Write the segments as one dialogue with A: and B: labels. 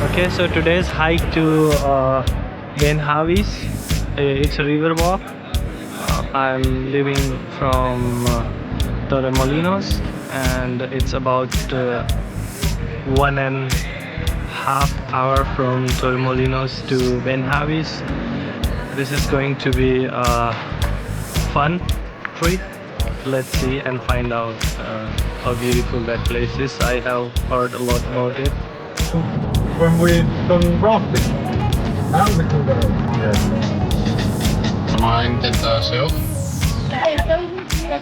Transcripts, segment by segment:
A: Okay, so today's hike to Benahavís, it's a river walk. I'm living from Torremolinos, and it's about 1.5 hour from Torremolinos to Benahavís. This is going to be a fun trip. Let's see and find out how beautiful that place is. I have heard a lot about it.
B: When we've done rafting, now we can go.
C: Mine did herself.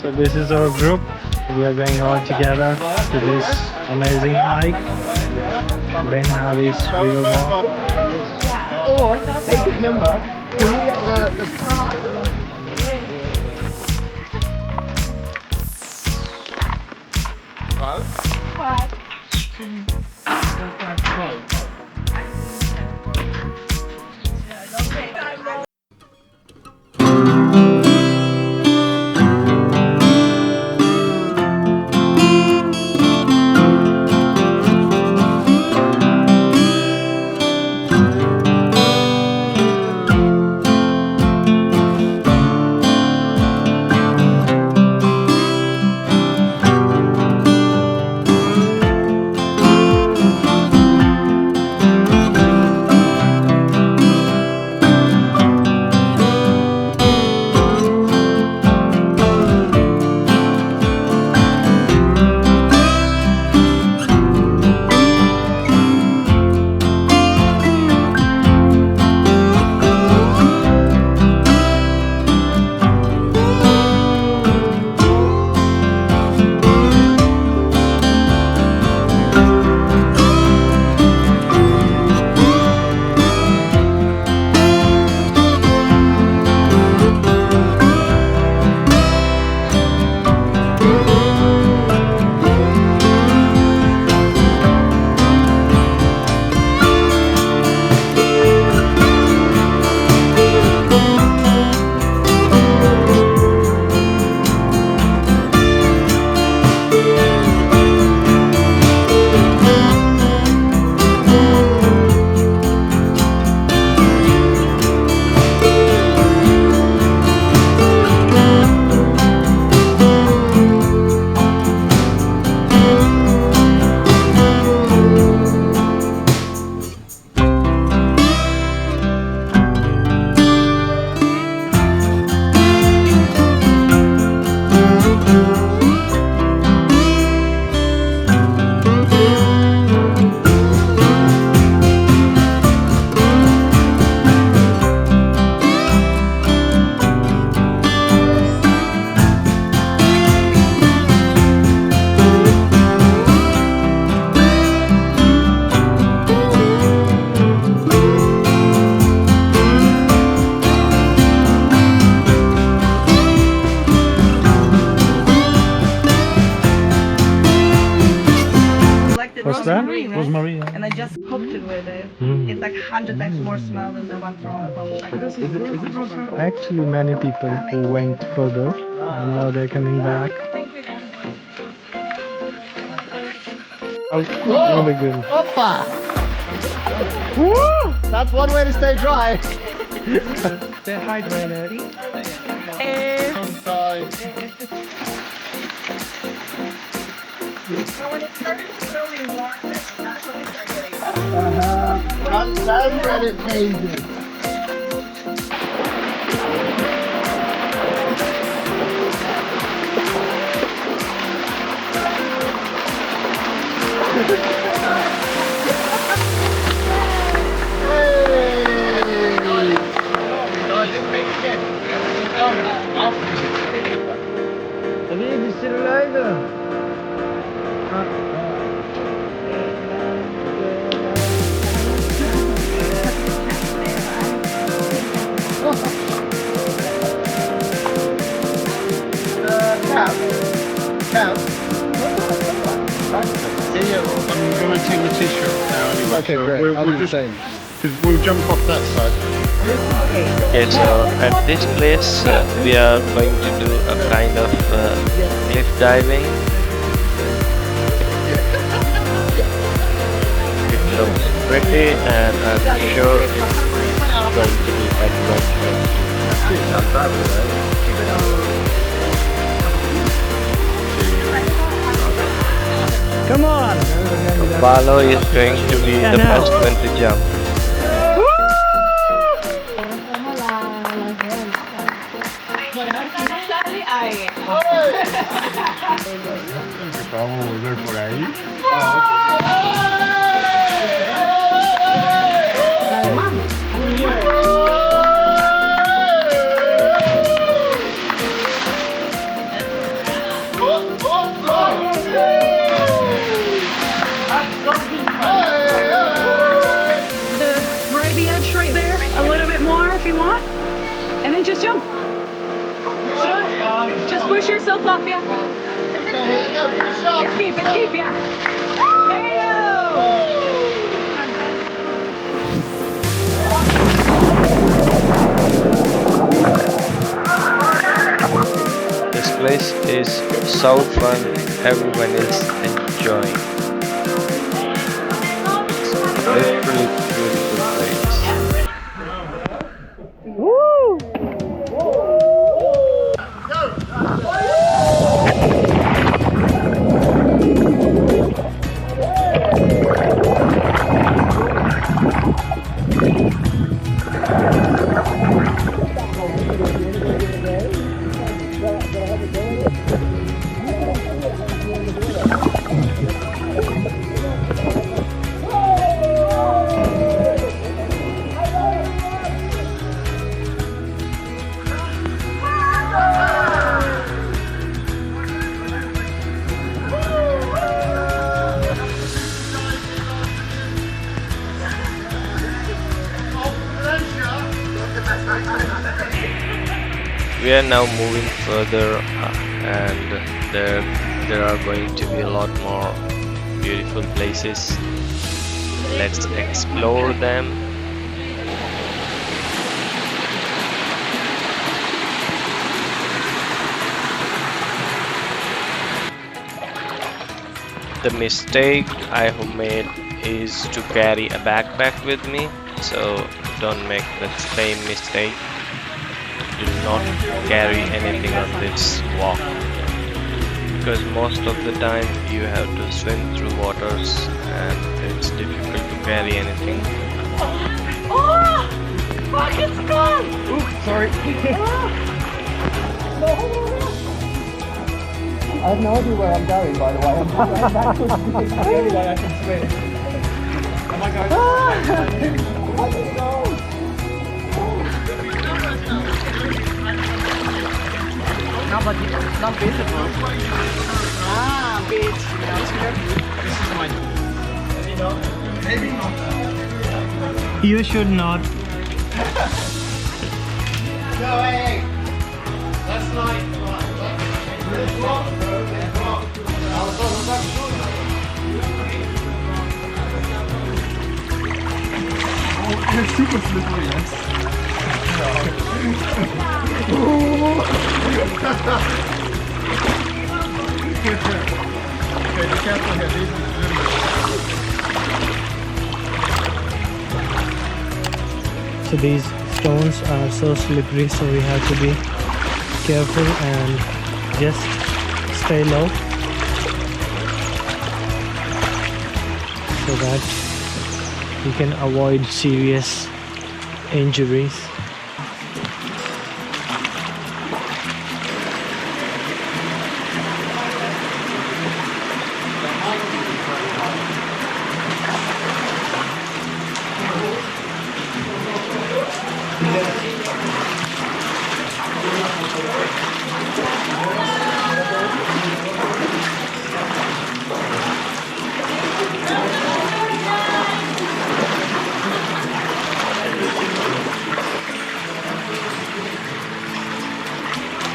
A: So this is our group. We are going all together to this amazing hike, Benahavís River Walk.
B: Or they could remember.
A: What's that?
B: Rosemary.
D: And I just cooked it with it. It's like 100 times more smell than the one from
A: Actually, many people who went further and now they're coming back. Oh, really good.
B: Oppa! Woo! That's one way to stay dry.
A: Stay hydrated.
D: when it started snowing warm, that's when it started getting
B: That's when it changes.
A: Habibi, still alive?
C: I'm going to take the t-shirt now anyway.
B: Okay, great.
C: We'll,
B: I'll do the
C: just,
B: same.
C: Cause we'll jump off that side.
E: Okay, so at this place we are going to do a kind of cliff diving. It looks pretty, and I'm sure it's going to be adventurous.
A: Come on!
E: Palo is going to be the best one to jump.
B: Vamos a volver por ahí.
F: The edge right there, a little bit more if you want, and then just jump. Just push yourself up, yeah. Keep, yeah.
E: This place is so fun, everyone is enjoying. It's literally beautiful place. We are now moving further and there are going to be a lot more beautiful places. Let's explore them. The mistake I have made is to carry a backpack with me, so don't make the same mistake. Do not carry anything on this walk, because most of the time you have to swim through waters and it's difficult to carry anything.
F: Oh! Fuck, it's gone!
A: Ooh, sorry.
B: I have no idea where I'm going, by the way. I'm going backwards because it's the only way I can swim. Am I going?
F: No, but it's not visible. Ah, beach.
B: This is my... Maybe not.
A: You should not.
B: No, hey! That's not... You're super slippery, yes. Okay, be careful here. These are little...
A: So these stones are so slippery, so we have to be careful and just stay low so that you can avoid serious injuries.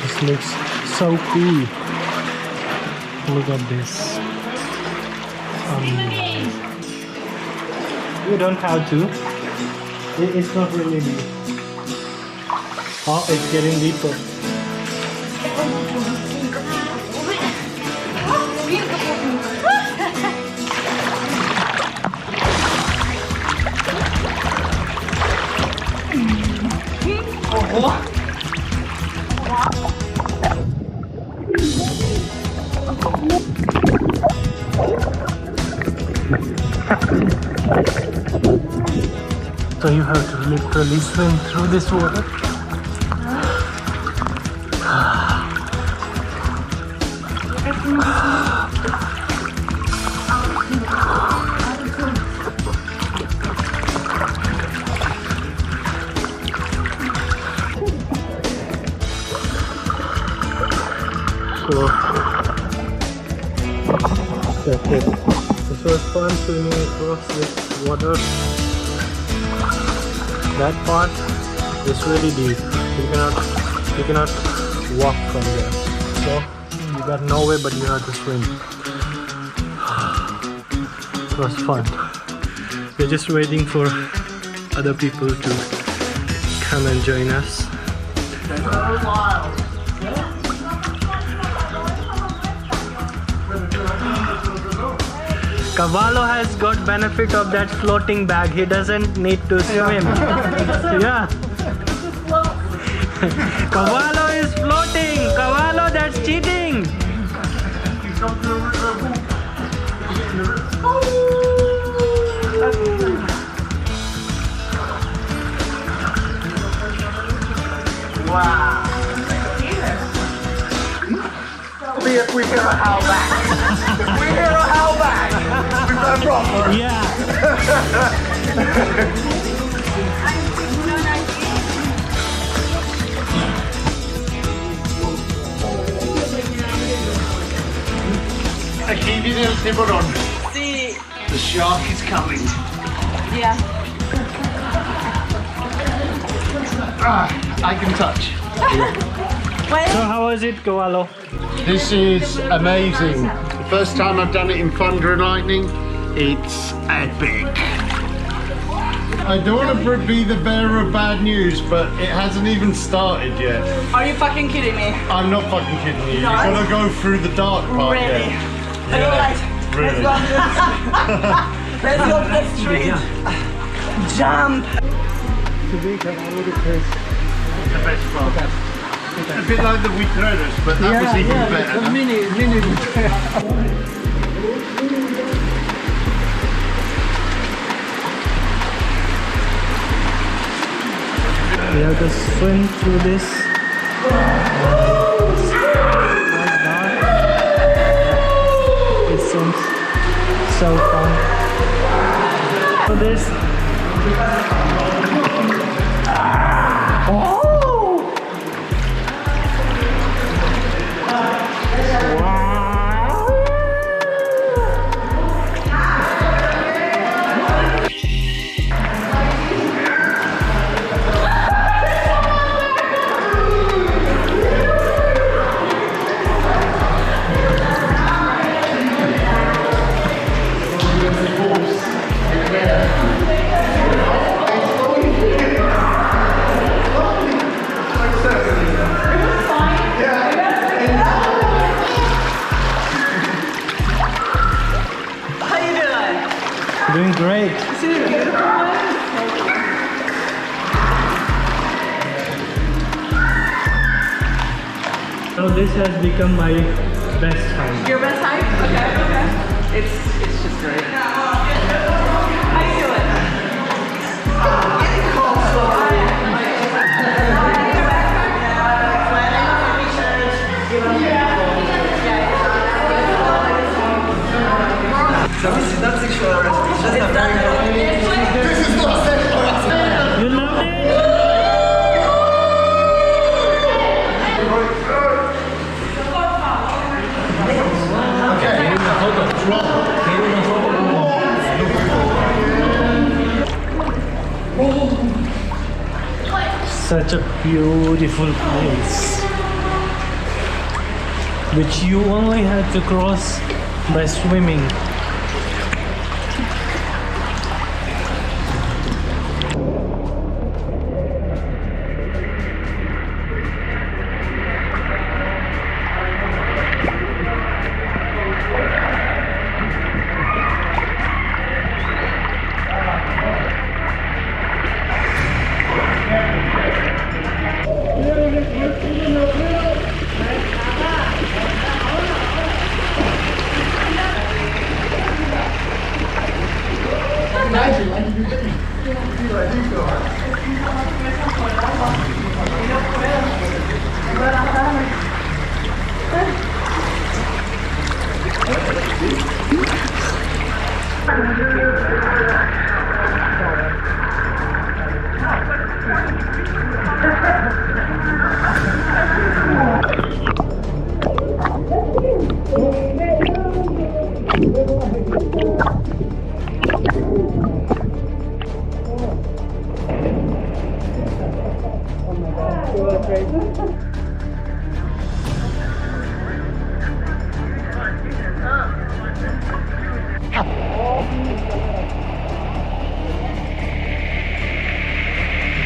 A: This looks so cool. Look at this. You don't have to. It's not really deep. Oh, it's getting deeper. So you have to literally swim through this water. So that's it. This was fun swimming across this water. That part is really deep. You cannot walk from there. So you got no way but you have to swim. It was fun. We're just waiting for other people to come and join us. Cavallo has got benefit of that floating bag. He doesn't need to swim. Yeah. Cavallo is floating. Cavallo, that's cheating.
B: Wow. See if we hear a howl back. If we hear a howl back, we've done proper.
A: Yeah.
C: Aquí viene el tiburón.
D: See.
B: The shark is coming.
D: Yeah.
C: I can touch.
A: So how was it, Cavallo?
C: This is amazing. The first time I've done it in thunder and lightning. It's epic. I don't want to be the bearer of bad news, but it hasn't even started yet.
D: Are you fucking kidding me?
C: I'm not fucking kidding you. You've got to go through the dark part
D: Really?
C: yet.
D: Alright.
C: Really.
D: Let's go to the street. Jump.
C: The best part. It's a bit like the Witreros, but that was even better.
B: Mini.
A: We have to swim through this. It seems so fun. So this. Doing great. So this has become my best time.
D: Your best time? Okay. It's just great. How you doing? Getting cold.
B: That's sexual harassment.
C: This is not sexual harassment.
A: You loved it? Such a beautiful place, which you only had to cross by swimming.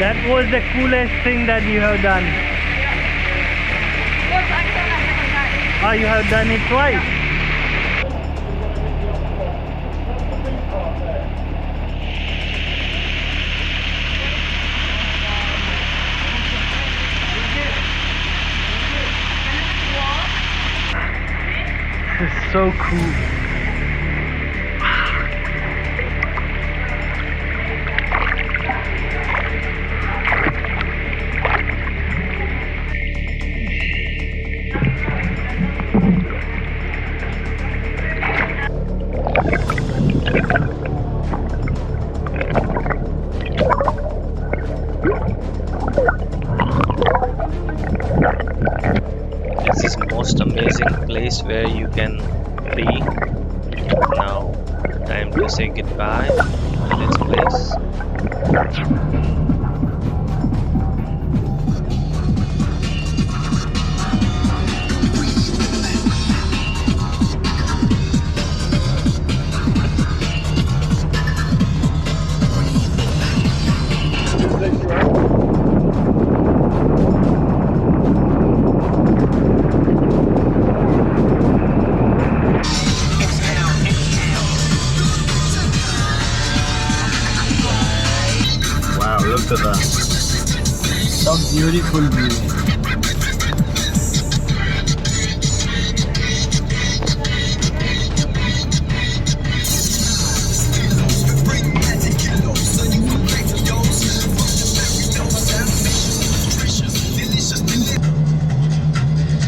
A: That was the coolest thing that you have done. Ah, you have done it twice. This is so cool.
E: This is most amazing place where you can be. Now, time to say goodbye to this place.
C: Wow, look at that.
A: Some beautiful view.